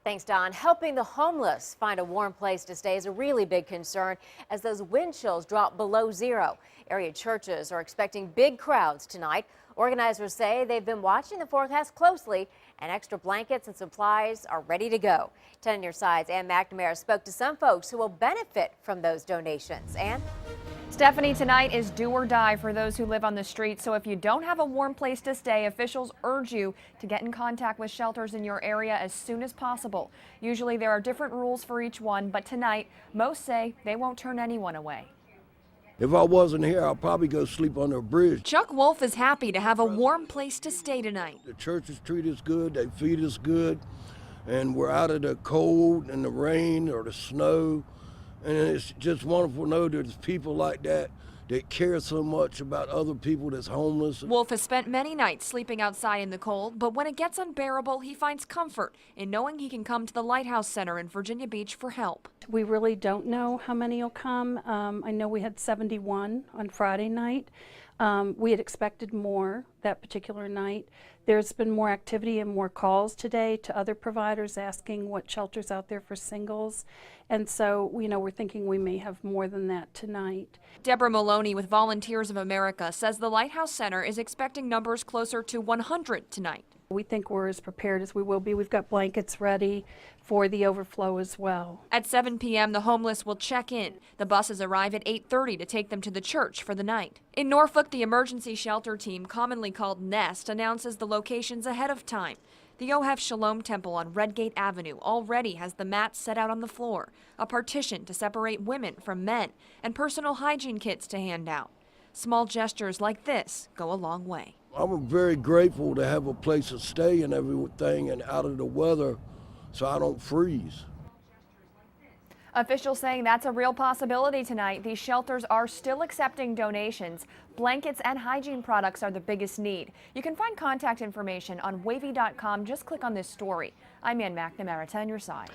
Thanks, Don. Helping the homeless find a warm place to stay is a really big concern as those wind chills drop below zero. Area churches are expecting big crowds tonight. Organizers say they've been watching the forecast closely and extra blankets and supplies are ready to go. 10 on your sides, and McNamara spoke to some folks who will benefit from those donations. And Stephanie, tonight is do or die for those who live on the street. So if you don't have a warm place to stay, officials urge you to get in contact with shelters in your area as soon as possible. Usually there are different rules for each one, but tonight most say they won't turn anyone away. If I wasn't here, I'd probably go sleep under a bridge. Chuck Wolf is happy to have a warm place to stay tonight. The churches treat us good, they feed us good, and we're out of the cold and the rain or the snow. And it's just wonderful to know there's people like that that care so much about other people that's homeless. Wolf has spent many nights sleeping outside in the cold, but when it gets unbearable, he finds comfort in knowing he can come to the Lighthouse Center in Virginia Beach for help. We really don't know how many will come. I know we had 71 on Friday night. We had expected more that particular night. There's been more activity and more calls today to other providers asking what shelters out there for singles. And so, we're thinking we may have more than that tonight. Deborah Maloney with Volunteers of America says the Lighthouse Center is expecting numbers closer to 100 tonight. We think we're as prepared as we will be. We've got blankets ready for the overflow as well. At 7 p.m., the homeless will check in. The buses arrive at 8:30 to take them to the church for the night. In Norfolk, the emergency shelter team, commonly called NEST, announces the locations ahead of time. The Ohef Shalom Temple on Redgate Avenue already has the mats set out on the floor, a partition to separate women from men, and personal hygiene kits to hand out. Small gestures like this go a long way. I'm very grateful to have a place to stay and everything and out of the weather so I don't freeze. Officials saying that's a real possibility tonight. These shelters are still accepting donations. Blankets and hygiene products are the biggest need. You can find contact information on wavy.com. Just click on this story. I'm Ann McNamara, 10 on your side.